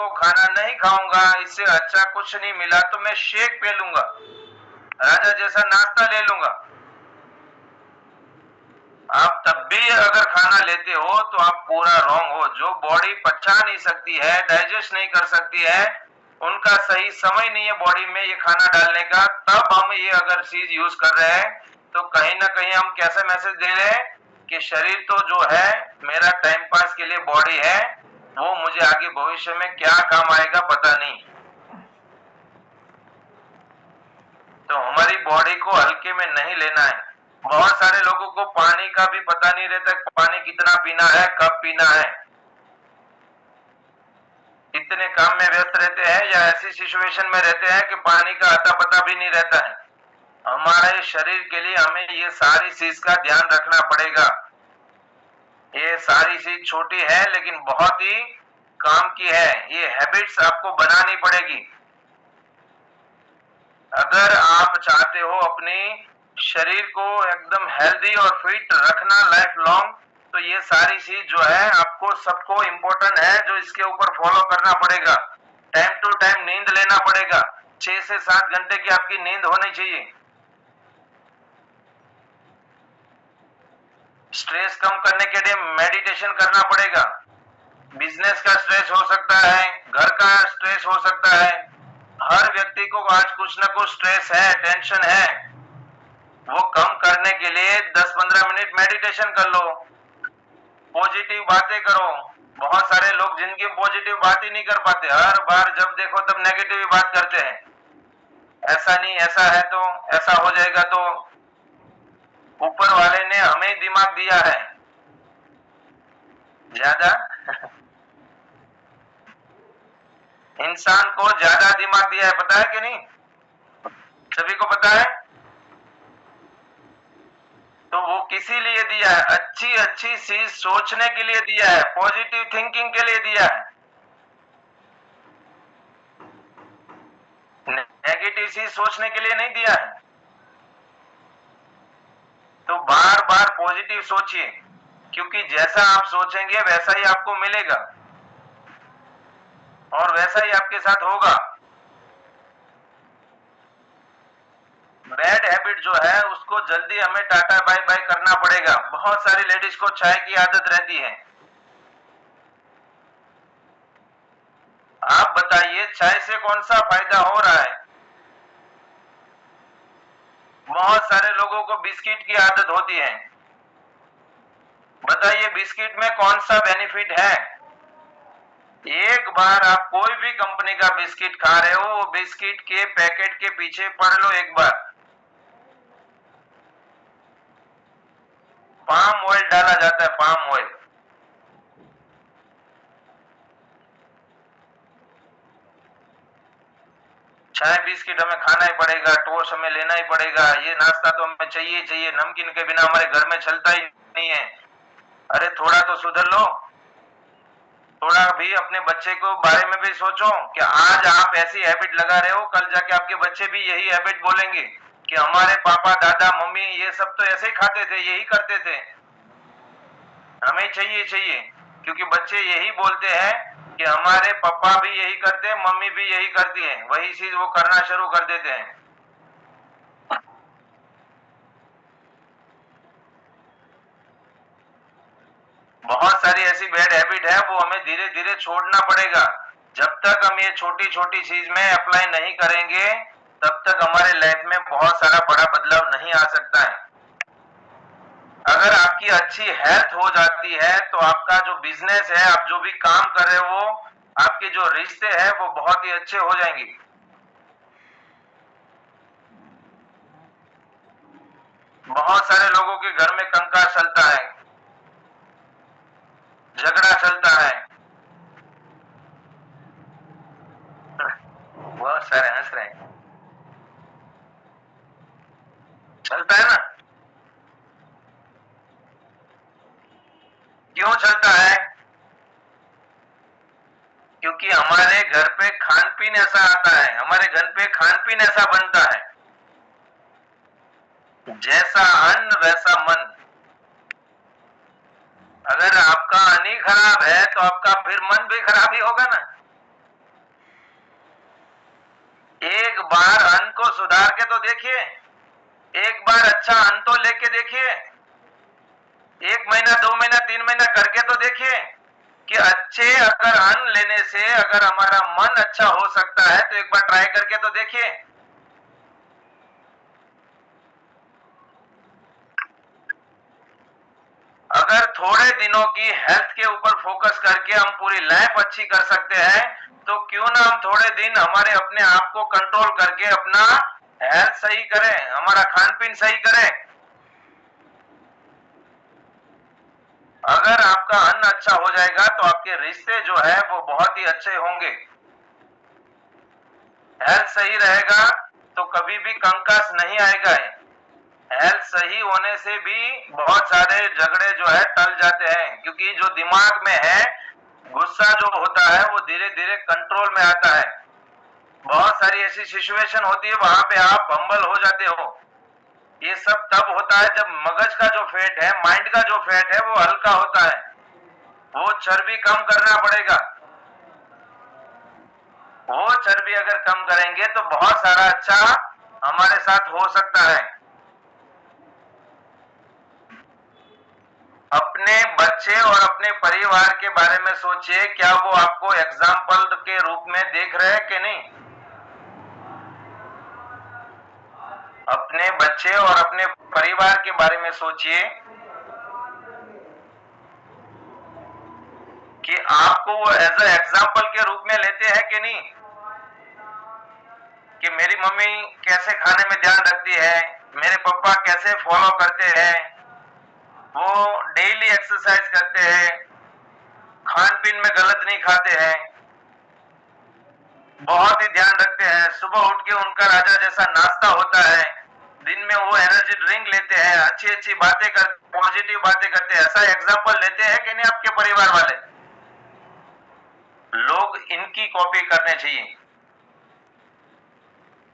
को खाना नहीं खाऊंगा, इससे अच्छा कुछ नहीं मिला तो मैं शेक पी लूंगा, राजा जैसा नाश्ता ले लूंगा। आप तब भी अगर खाना लेते हो तो आप पूरा रॉन्ग हो। जो बॉडी पचा नहीं सकती है, डाइजेस्ट नहीं कर सकती है, उनका सही समय नहीं है बॉडी में ये खाना डालने का, तब हम ये अगर चीज यूज कर रहे हैं तो कहीं ना कहीं हम कैसे मैसेज दे रहे हैं कि शरीर तो जो है मेरा टाइम पास के लिए बॉडी है, वो मुझे आगे भविष्य में क्या काम आएगा पता नहीं। तो हमारी बॉडी को हल्के में नहीं लेना है। बहुत सारे लोगों को पानी का भी पता नहीं रहता, पानी कितना पीना है, कब पीना है। इतने काम में व्यस्त रहते हैं या ऐसी सिचुएशन में रहते हैं कि पानी का अता पता भी नहीं रहता है। हमारे शरीर के लिए हमें ये सारी चीज का ध्यान रखना पड़ेगा। ये सारी चीज छोटी है लेकिन बहुत ही काम की है। ये हैबिट्स आपको बनानी पड़ेगी। अगर आप चाहते हो अपने शरीर को एकदम हेल्दी और फिट रखना लाइफ लॉन्ग, तो ये सारी चीज जो है आपको सबको इम्पोर्टेंट है, जो इसके ऊपर फॉलो करना पड़ेगा। टाइम टू टाइम नींद लेना पड़ेगा। 6 से 7 घंटे की आपकी नींद होनी चाहिए। स्ट्रेस कम करने के लिए मेडिटेशन करना पड़ेगा। बिजनेस का स्ट्रेस हो सकता है, घर का स्ट्रेस हो सकता है। हर व्यक्ति को आज कुछ ना कुछ स्ट्रेस है, टेंशन है। वो कम करने के लिए 10-15 मिनट मेडिटेशन कर लो, पॉजिटिव बातें करो। बहुत सारे लोग जिंदगी में पॉजिटिव बात ही नहीं कर पाते, हर बार जब देखो तब नेगेटिव बात करते हैं। ऐसा नहीं, ऐसा है तो ऐसा हो जाएगा। तो ऊपर वाले ने हमें दिमाग दिया है ज्यादा इंसान को ज्यादा दिमाग दिया है, पता है कि नहीं? सभी को पता है। तो वो किसी लिए दिया है? अच्छी अच्छी चीज सोचने के लिए दिया है, पॉजिटिव थिंकिंग के लिए दिया है। नेगेटिव चीज सोचने के लिए नहीं दिया है। तो बार बार पॉजिटिव सोचिए, क्योंकि जैसा आप सोचेंगे वैसा ही आपको मिलेगा और वैसा ही आपके साथ होगा। बैड हैबिट जो है उसको जल्दी हमें टाटा बाय बाय करना पड़ेगा। बहुत सारी लेडीज को चाय की आदत रहती है। आप बताइए चाय से कौन सा फायदा हो रहा है? बहुत सारे लोगों को बिस्किट की आदत होती है। बताइए बिस्किट में कौन सा बेनिफिट है? एक बार आप कोई भी कंपनी का बिस्किट खा रहे हो, वो बिस्किट के पैकेट के पीछे पढ़ लो एक बार। पाम ऑयल डाला जाता है, पाम ऑयल। चाय बिस्किट हमें खाना ही पड़ेगा, टोस्ट हमें लेना ही पड़ेगा, ये नाश्ता तो हमें चाहिए चाहिए। नमकीन के बिना हमारे घर में चलता ही नहीं है। अरे थोड़ा तो सुधर लो। थोड़ा भी अपने बच्चे को बारे में भी सोचो कि आज आप ऐसी हैबिट लगा रहे हो, कल जाके आपके बच्चे भी यही हैबिट बोलेंगे कि हमारे पापा दादा मम्मी ये सब तो ऐसे ही खाते थे, यही करते थे, हमें चाहिए चाहिए। क्योंकि बच्चे यही बोलते हैं कि हमारे पापा भी यही करते हैं, मम्मी भी यही करती है, वही चीज वो करना शुरू कर देते हैं। बहुत सारी ऐसी बैड हैबिट है, वो हमें धीरे धीरे छोड़ना पड़ेगा। जब तक हम ये छोटी छोटी चीज में अप्लाई नहीं करेंगे तब तक हमारे लाइफ में बहुत सारा बड़ा बदलाव नहीं आ सकता है। अगर आपकी अच्छी हेल्थ हो जाती है तो आपका जो बिजनेस है, आप जो भी काम कर रहे हो, आपके जो रिश्ते हैं वो बहुत ही अच्छे हो जाएंगे। बहुत सारे लोगों के घर में कंकास चलता है, झगड़ा चलता है। बहुत सारे हंस रहे हैं। चलता है ना? क्यों चलता है? क्योंकि हमारे घर पे खान पीन ऐसा आता है, हमारे घर पे खान पीन ऐसा बनता है। जैसा अन्न वैसा मन। अगर आपका अन्न ही खराब है तो आपका फिर मन भी खराब ही होगा ना। सुधार के तो देखिए, एक बार अच्छा अन्न तो लेके देखिए, 1 महीना 2 महीना 3 महीना करके तो देखिए कि अच्छे अगर अन्न लेने से अगर हमारा मन अच्छा हो सकता है तो एक बार ट्राई करके तो देखिए। अगर थोड़े दिनों की हेल्थ के ऊपर फोकस करके हम पूरी लाइफ अच्छी कर सकते हैं तो क्यों ना हम थोड़े दिन हमारे अपने आप को कंट्रोल करके अपना हेल्थ सही करें, हमारा खान पीन सही करें। अगर आपका अन्न अच्छा हो जाएगा तो आपके रिश्ते जो है वो बहुत ही अच्छे होंगे। हेल्थ सही रहेगा तो कभी भी कंकास नहीं आएगा। हेल्थ सही होने से भी बहुत सारे झगड़े जो है टल जाते हैं, क्योंकि जो दिमाग में है गुस्सा जो होता है वो धीरे धीरे कंट्रोल में आता है। बहुत सारी ऐसी सिचुएशन होती है वहां पे आप हम्बल हो जाते हो। ये सब तब होता है जब मगज का जो फैट है, माइंड का जो फैट है वो हल्का होता है। वो चर्बी कम करना पड़ेगा। वो चर्बी अगर कम करेंगे तो बहुत सारा अच्छा हमारे साथ हो सकता है। अपने बच्चे और अपने परिवार के बारे में सोचिए, क्या वो आपको एग्जाम्पल के रूप में देख रहे हैं कि नहीं। अपने बच्चे और अपने परिवार के बारे में सोचिए कि आपको वो एज ए एग्जाम्पल के रूप में लेते हैं कि नहीं, कि मेरी मम्मी कैसे खाने में ध्यान रखती है, मेरे पापा कैसे फॉलो करते हैं, वो डेली एक्सरसाइज करते हैं, खान पीन में गलत नहीं खाते हैं, बहुत ही ध्यान रखते हैं, सुबह उठ के उनका राजा जैसा नाश्ता होता है, दिन में वो एनर्जी ड्रिंक लेते हैं, अच्छी अच्छी बातें करते, पॉजिटिव बातें करते हैं। ऐसा एग्जाम्पल लेते हैं कि नहीं आपके परिवार वाले लोग? इनकी कॉपी करने चाहिए।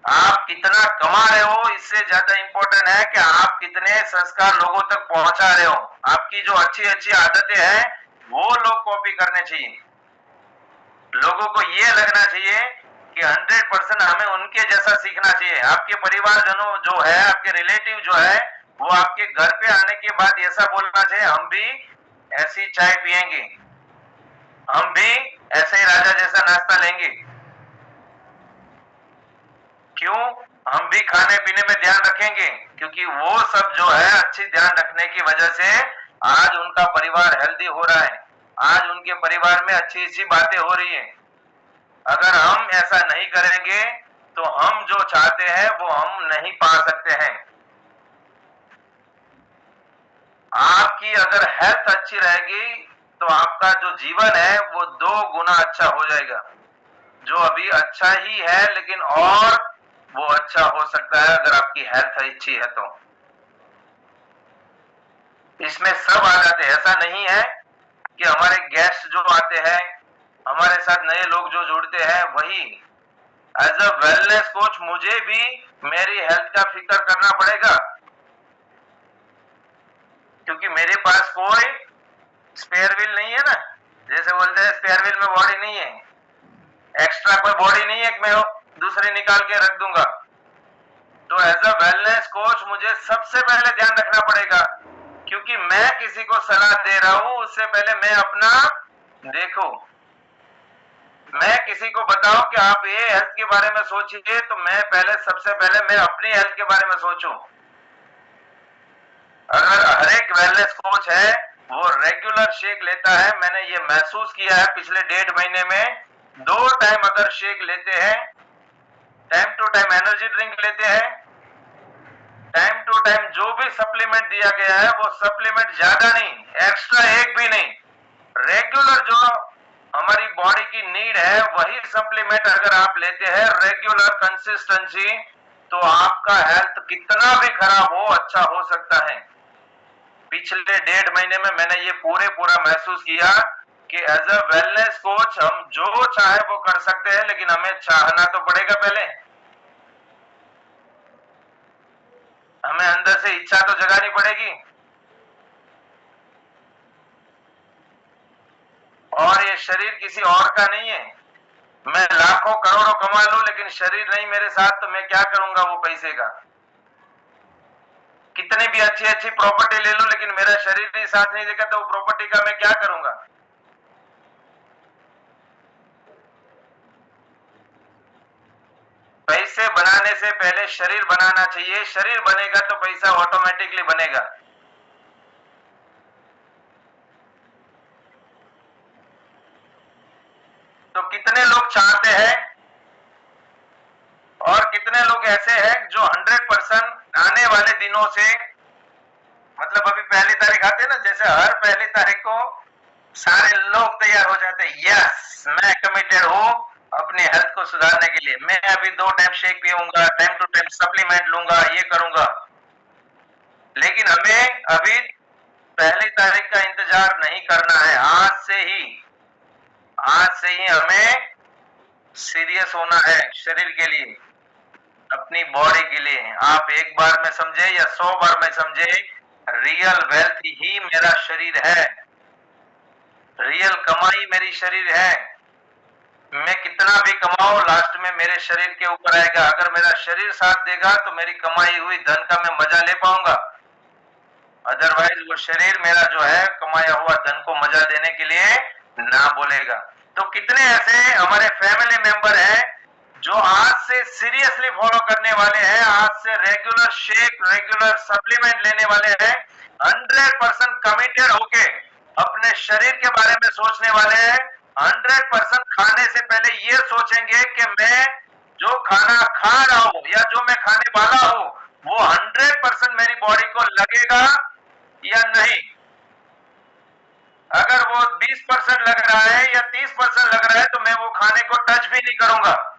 आप कितना कमा रहे हो इससे ज्यादा इंपॉर्टेंट है कि आप कितने संस्कार लोगों तक पहुंचा रहे हो। आपकी जो अच्छी अच्छी आदतें हैं वो लोग कॉपी करने चाहिए। लोगों को ये लगना चाहिए कि 100% हमें उनके जैसा सीखना चाहिए। आपके परिवारजनों जो है, आपके रिलेटिव जो है, वो आपके घर पे आने के बाद ऐसा बोलना चाहिए, हम भी ऐसी चाय पियेंगे, हम भी ऐसे ही राजा जैसा नाश्ता लेंगे। क्यों? हम भी खाने पीने में ध्यान रखेंगे, क्योंकि वो सब जो है अच्छी ध्यान रखने की वजह से आज उनका परिवार हेल्दी हो रहा है, आज उनके परिवार में अच्छी अच्छी बातें हो रही है। अगर हम ऐसा नहीं करेंगे तो हम जो चाहते हैं वो हम नहीं पा सकते हैं। आपकी अगर हेल्थ अच्छी रहेगी तो आपका जो जीवन है वो 2 गुना अच्छा हो जाएगा। जो अभी अच्छा ही है लेकिन और वो अच्छा हो सकता है अगर आपकी हेल्थ अच्छी है तो। इसमें सब आ जाते हैं। ऐसा नहीं है कि हमारे गेस्ट जो आते हैं, हमारे साथ नए लोग जो जुड़ते हैं, वही एज अ वेलनेस कोच मुझे भी मेरी हेल्थ का फिक्र करना पड़ेगा, क्योंकि मेरे पास कोई स्पेयर व्हील नहीं है ना। जैसे बोलते हैं स्पेयर व्हील में बॉडी नहीं है, एक्स्ट्रा कोई बॉडी नहीं है कि मैं दूसरी निकाल के रख दूंगा। तो एज अ वेलनेस कोच मुझे सबसे पहले ध्यान रखना पड़ेगा, क्योंकि मैं किसी को सलाह दे रहा हूं उससे पहले मैं अपना देखो। मैं किसी को बताऊं कि आप ये हेल्थ के बारे में सोचिए तो मैं पहले सबसे पहले मैं अपनी हेल्थ के बारे में सोचूं। अगर हर एक वेलनेस कोच है वो रेगुलर शेक लेता है, मैंने ये महसूस किया है पिछले 1.5 महीने में, 2 टाइम अगर शेक लेते हैं, time to time energy drink लेते हैं, टाइम टू टाइम जो भी सप्लीमेंट दिया गया है वो सप्लीमेंट ज्यादा नहीं, एक्स्ट्रा एक भी नहीं, रेगुलर जो हमारी बॉडी की नीड है वही सप्लीमेंट अगर आप लेते हैं रेगुलर कंसिस्टेंसी, तो आपका हेल्थ कितना भी खराब हो अच्छा हो सकता है। पिछले 1.5 महीने में मैंने ये पूरा महसूस किया कि एज अ वेलनेस कोच हम जो चाहे वो कर सकते हैं, लेकिन हमें चाहना तो पड़ेगा पहले। हमें अंदर से इच्छा तो जगानी पड़ेगी। और ये शरीर किसी और का नहीं है। मैं लाखों करोड़ों कमा लूं लेकिन शरीर नहीं मेरे साथ, तो मैं क्या करूंगा वो पैसे का? कितनी भी अच्छी अच्छी प्रॉपर्टी ले लूं लेकिन मेरा शरीर ही साथ नहीं देगा तो वो प्रॉपर्टी का मैं क्या करूंगा? पैसे बनाने से पहले शरीर बनाना चाहिए, शरीर बनेगा तो पैसा ऑटोमेटिकली बनेगा। तो कितने लोग चाहते हैं और कितने लोग ऐसे हैं जो 100% आने वाले दिनों से, मतलब अभी पहली तारीख आती है ना, जैसे हर पहली तारीख को सारे लोग तैयार हो जाते हैं, यस मैं कमिटेड हूं अपनी हेल्थ को सुधारने के लिए, मैं अभी 2 टाइम शेक पीऊंगा, टाइम टू टाइम सप्लीमेंट लूंगा, ये करूंगा। लेकिन हमें अभी पहली तारीख का इंतजार नहीं करना है, आज से ही हमें सीरियस होना है शरीर के लिए, अपनी बॉडी के लिए। आप एक बार में समझे या 100 बार में समझे, रियल वेल्थ ही मेरा शरीर है, रियल कमाई मेरी शरीर है। मैं कितना भी कमाऊं लास्ट में मेरे शरीर के ऊपर आएगा। अगर मेरा शरीर साथ देगा तो मेरी कमाई हुई धन का मैं मजा ले पाऊंगा, अदरवाइज वो शरीर मेरा जो है कमाया हुआ धन को मजा देने के लिए ना बोलेगा। तो कितने ऐसे हमारे फैमिली मेंबर हैं जो आज से सीरियसली फॉलो करने वाले हैं, आज से रेगुलर शेक, रेगुलर सप्लीमेंट लेने वाले हैं, 100% कमिटेड होके अपने शरीर के बारे में सोचने वाले हैं, 100% खाने से पहले ये सोचेंगे कि मैं जो खाना खा रहा हूं या जो मैं खाने वाला हूं वो 100% मेरी बॉडी को लगेगा या नहीं। अगर वो 20% लग रहा है या 30% लग रहा है तो मैं वो खाने को टच भी नहीं करूंगा।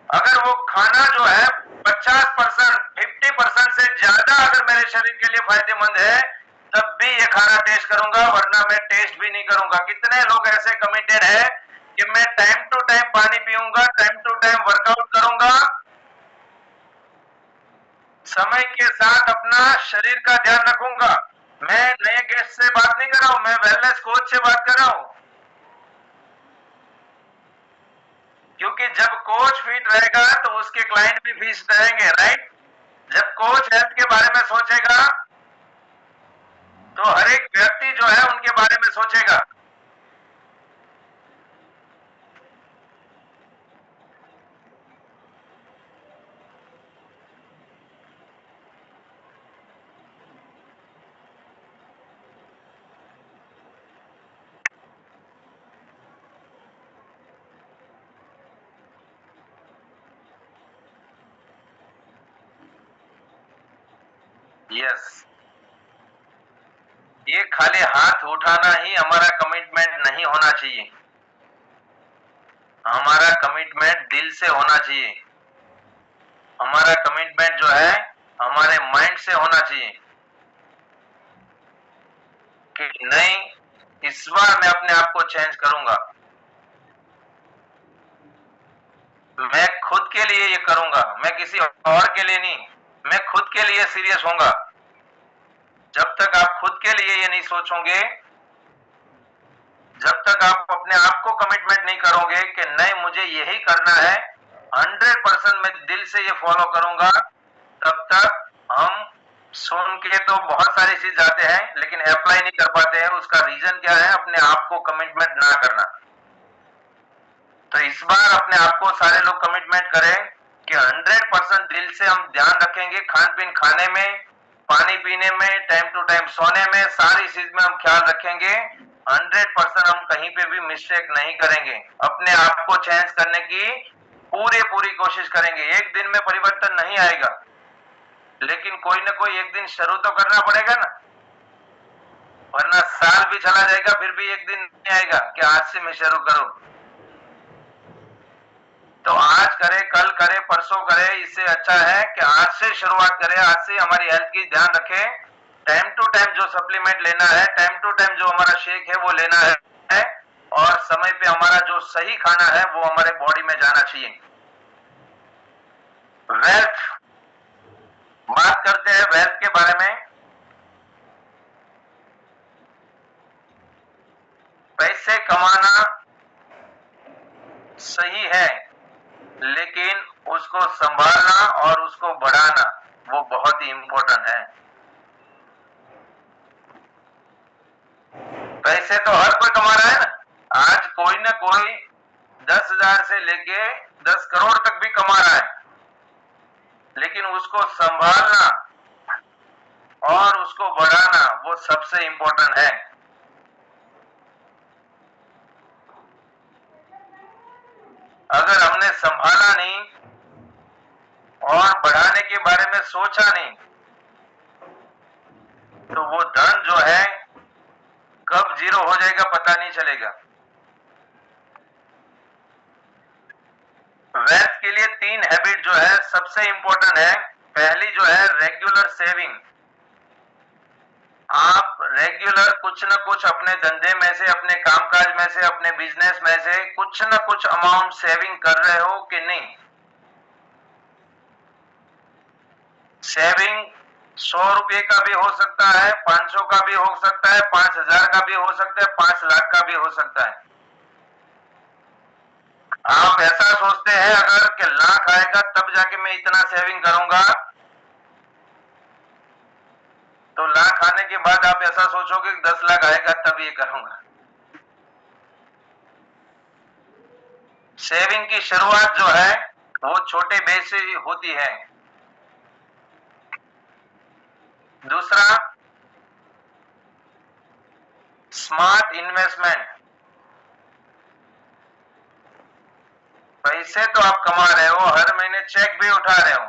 अगर वो खाना जो है 50%, 50% से ज्यादा अगर मेरे शरीर के लिए फायदेमंद है तब भी ये खाना टेस्ट करूंगा, वरना मैं टेस्ट भी नहीं करूंगा। कितने लोग ऐसे कमिटेड है कि मैं टाइम टू टाइम पानी पीऊंगा, टाइम टू टाइम वर्कआउट करूंगा, समय के साथ अपना शरीर का ध्यान रखूंगा। मैं नए गेस्ट से बात नहीं कर रहा हूं, मैं वेलनेस कोच से बात कर रहा हूं। क्योंकि जब कोच फिट रहेगा तो उसके क्लाइंट भी फिट रहेंगे, राइट? जब कोच हेल्थ के बारे में सोचेगा तो हर एक व्यक्ति जो है उनके बारे में सोचेगा। यस, ये खाली हाथ उठाना ही हमारा कमिटमेंट नहीं होना चाहिए, हमारा कमिटमेंट दिल से होना चाहिए। हमारा कमिटमेंट जो है हमारे माइंड से होना चाहिए कि नहीं, इस बार मैं अपने आप को चेंज करूंगा, मैं खुद के लिए ये करूंगा, मैं किसी और के लिए नहीं, मैं खुद के लिए सीरियस होऊंगा। जब तक आप खुद के लिए ये नहीं सोचोगे, जब तक आप अपने आप को कमिटमेंट नहीं करोगे कि नहीं मुझे यही करना है, 100% मैं दिल से ये फॉलो करूंगा, तब तक हम सुन के तो बहुत सारी चीज आते हैं लेकिन अप्लाई नहीं कर पाते हैं। उसका रीजन क्या है? अपने आप को कमिटमेंट ना करना। तो इस बार अपने आप को सारे लोग कमिटमेंट करें कि 100% दिल से हम ध्यान रखेंगे, खान पीन खाने में, पानी पीने में, टाइम टू टाइम सोने में, सारी चीज में हम ख्याल रखेंगे। 100% हम कहीं पे भी मिस्टेक नहीं करेंगे, अपने आप को चेंज करने की पूरी कोशिश करेंगे। एक दिन में परिवर्तन नहीं आएगा, लेकिन कोई ना कोई एक दिन शुरू तो करना पड़ेगा ना, वरना साल भी चला जाएगा फिर भी एक दिन नहीं आएगा कि आज से मैं शुरू करूं। तो आज करे, कल करे, परसों करे, इससे अच्छा है कि आज से शुरुआत करें, आज से हमारी हेल्थ की ध्यान रखें। टाइम टू टाइम जो सप्लीमेंट लेना है, टाइम टू टाइम जो हमारा शेक है वो लेना है, और समय पे हमारा जो सही खाना है वो हमारे बॉडी में जाना चाहिए। वेल्थ, बात करते हैं वेल्थ के बारे में। पैसे कमाना सही है, लेकिन उसको संभालना और उसको बढ़ाना वो बहुत ही इंपॉर्टेंट है। पैसे तो हर कोई कमा रहा है ना। आज कोई ना कोई 10,000 से लेके 10 करोड़ तक भी कमा रहा है, लेकिन उसको संभालना और उसको बढ़ाना वो सबसे इंपॉर्टेंट है। अगर हमने संभाला नहीं और बढ़ाने के बारे में सोचा नहीं, तो वो धन जो है कब जीरो हो जाएगा पता नहीं चलेगा। वेल्थ के लिए 3 हैबिट जो है सबसे इंपॉर्टेंट है। पहली जो है रेगुलर सेविंग। आप रेगुलर कुछ न कुछ अपने धंधे में से, अपने कामकाज में से, अपने बिजनेस में से कुछ न कुछ अमाउंट सेविंग कर रहे हो कि नहीं। सेविंग 100 रुपये का भी हो सकता है, 500 का भी हो सकता है, 5,000 का भी हो सकता है, 5 लाख का भी हो सकता है। आप ऐसा सोचते हैं अगर कि लाख आएगा तब जाके मैं इतना सेविंग करूंगा, तो लाख आने के बाद आप ऐसा सोचोगे कि 10 लाख आएगा तब ये करूंगा। सेविंग की शुरुआत जो है वो छोटे बेस से होती है। दूसरा, स्मार्ट इन्वेस्टमेंट। पैसे तो आप कमा रहे हो, हर महीने चेक भी उठा रहे हो,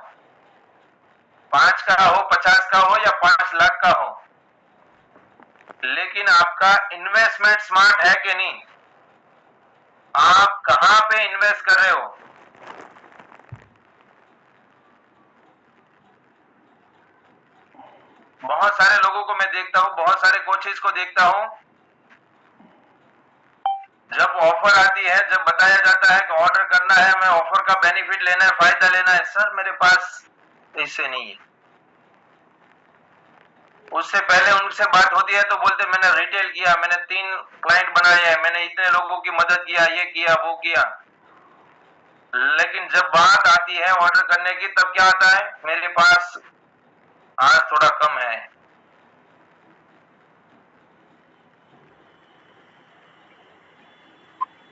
5 का हो, 50 का हो या 5 लाख का हो, लेकिन आपका इन्वेस्टमेंट स्मार्ट है कि नहीं। आप कहां पे इन्वेस्ट कर रहे हो। बहुत सारे लोगों को मैं देखता हूं, बहुत सारे कोचेस को देखता हूं, जब ऑफर आती है, जब बताया जाता है कि ऑर्डर करना है, मैं ऑफर का बेनिफिट लेना है, फायदा लेना है, सर मेरे पास पैसे नहीं है। उससे पहले उनसे बात होती है तो बोलते मैंने रिटेल किया, मैंने 3 क्लाइंट बनाए हैं, मैंने इतने लोगों की मदद किया, ये किया वो किया। लेकिन जब बात आती है ऑर्डर करने की तब क्या आता है, मेरे पास आज थोड़ा कम है।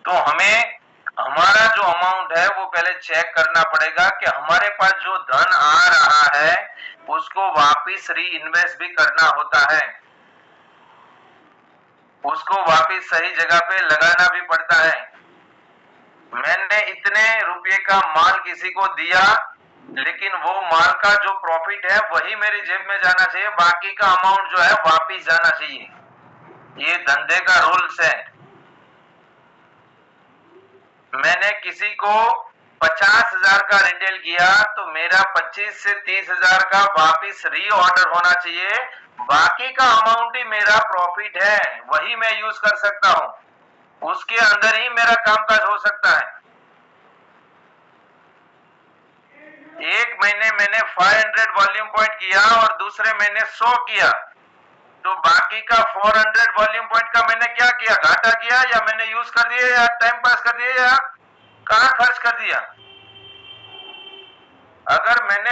तो हमें हमारा जो अमाउंट है वो पहले चेक करना पड़ेगा कि हमारे पास जो धन आ रहा है उसको वापस री इन्वेस्ट भी करना होता है, उसको वापस सही जगह पे लगाना भी पड़ता है। मैंने इतने रुपए का माल किसी को दिया, लेकिन वो माल का जो प्रॉफिट है वही मेरी जेब में जाना चाहिए, बाकी का अमाउंट जो है वापस जाना चाहिए। ये धंधे का रूल्स है। मैंने किसी को 50,000 का रिटेल किया तो मेरा 25 से 30,000 का वापस री ऑर्डर होना चाहिए, बाकी का अमाउंट ही मेरा प्रॉफिट है, वही मैं यूज कर सकता हूं, उसके अंदर ही मेरा कामकाज हो सकता है। एक महीने मैंने 500 वॉल्यूम पॉइंट किया और दूसरे महीने 100 किया, तो बाकी का 400 वॉल्यूम पॉइंट का मैंने क्या किया, घाटा किया या मैंने यूज कर दिया या टाइम पास कर दिया या कहां खर्च कर दिया। अगर मैंने